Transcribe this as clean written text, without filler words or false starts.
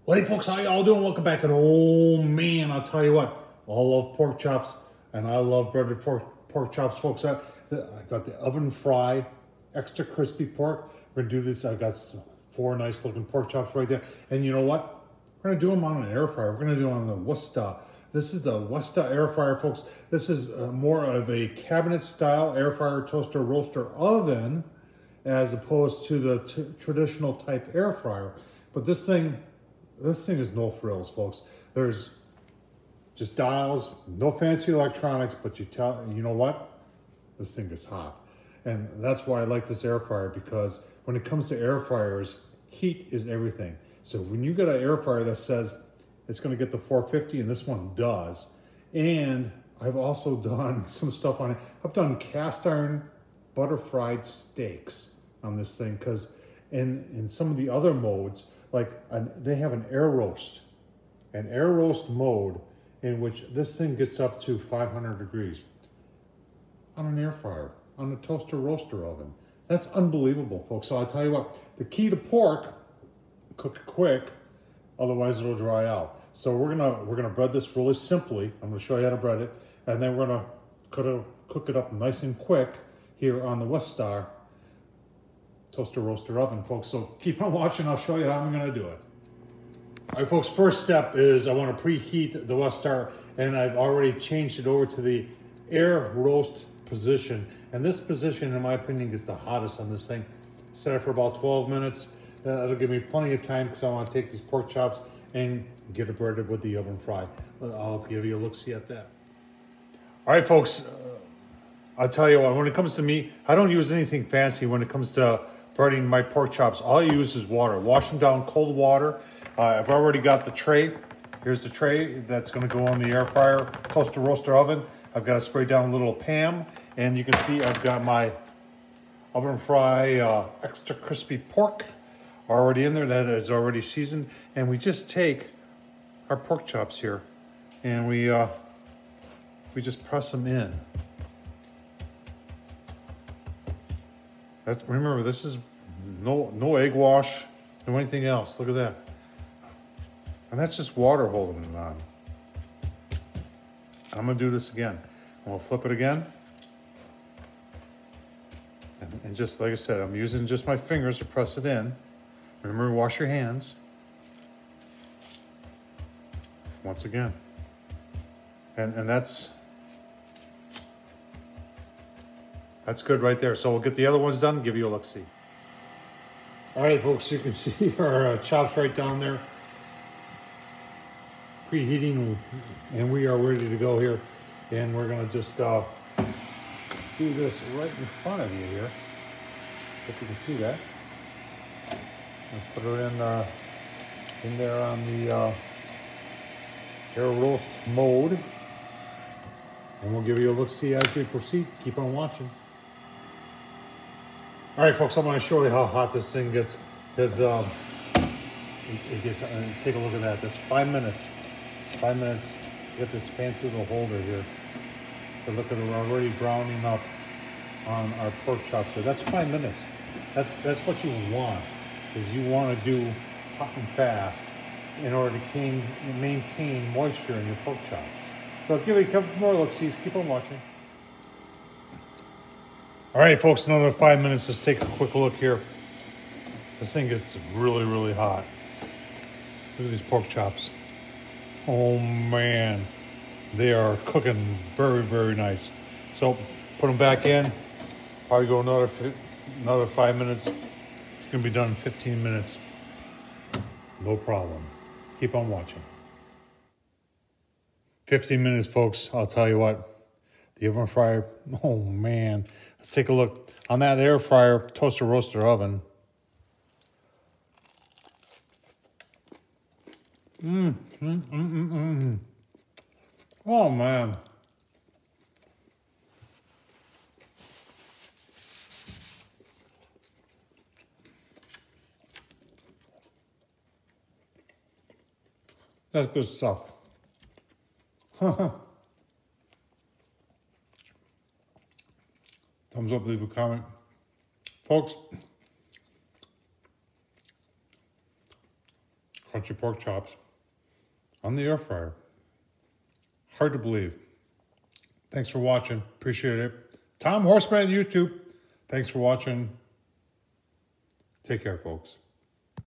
Well, hey folks, how y'all doing? Welcome back. And oh man, I'll tell you what, I love pork chops and I love breaded pork chops, folks. I got the oven fry, extra crispy pork. We're gonna do this. I got 4 nice looking pork chops right there. And you know what? We're gonna do them on an air fryer. We're gonna do them on the Weesta. This is the Weesta air fryer, folks. This is more of a cabinet style air fryer, toaster, roaster, oven, as opposed to the traditional type air fryer. But this thing is no frills, folks. There's just dials, no fancy electronics, but you know what? This thing is hot. And that's why I like this air fryer, because when it comes to air fryers, heat is everything. So when you get an air fryer that says it's gonna get the 450, and this one does, and I've also done some stuff on it. I've done cast iron butter fried steaks on this thing, because in some of the other modes, like they have an air roast mode in which this thing gets up to 500 degrees on an air fryer, on a toaster roaster oven. That's unbelievable, folks. So I'll tell you what, the key to pork, cook it quick, otherwise it'll dry out. So we're gonna bread this really simply. I'm gonna show you how to bread it, and then we're gonna cook it up nice and quick here on the Weesta toaster roaster oven, folks. So keep on watching. I'll show you how I'm gonna do it. All right, folks, first step is I wanna preheat the Weesta, and I've already changed it over to the air roast position. And this position, in my opinion, is the hottest on this thing. Set it for about 12 minutes. That'll give me plenty of time, because I wanna take these pork chops and get it breaded with the oven fry. I'll give you a look-see at that. All right, folks, I'll tell you what, when it comes to me, I don't use anything fancy when it comes to breading my pork chops. All I use is water. Wash them down cold water. I've already got the tray. Here's the tray that's gonna go on the air fryer, toaster roaster oven. I've got to spray down a little Pam, and you can see I've got my oven fry extra crispy pork already in there that is already seasoned. And we just take our pork chops here and we just press them in. Remember, this is no egg wash, no anything else. Look at that. And that's just water holding it on. I'm gonna do this again. We'll flip it again. And just like I said, I'm using just my fingers to press it in. Remember, wash your hands. Once again. And that's good right there. So we'll get the other ones done and give you a look-see. All right, folks, you can see our chops right down there. Preheating, and we are ready to go here. And we're gonna just do this right in front of you here. Hope you can see that. And put it in there on the air roast mode. And we'll give you a look-see as we proceed. Keep on watching. All right, folks, I'm gonna show you how hot this thing gets. Because it gets, take a look at that. That's 5 minutes. 5 minutes. Get this fancy little holder here. But look at it, we're already browning up on our pork chops. So that's 5 minutes. That's what you want, is you want to do hot and fast in order to maintain moisture in your pork chops. So I'll give you a couple more look-sees. Keep on watching. All right, folks, another 5 minutes. Let's take a quick look here. This thing gets really, really hot. Look at these pork chops. Oh man, they are cooking very, very nice. So put them back in. Probably go another 5 minutes. It's gonna be done in 15 minutes. No problem. Keep on watching. 15 minutes, folks. I'll tell you what, the oven fryer, oh man. Let's take a look on that air fryer, toaster roaster oven. Oh man. That's good stuff. Thumbs up, leave a comment. Folks, crunchy pork chops on the air fryer. Hard to believe. Thanks for watching. Appreciate it. Tom Horseman on YouTube. Thanks for watching. Take care, folks.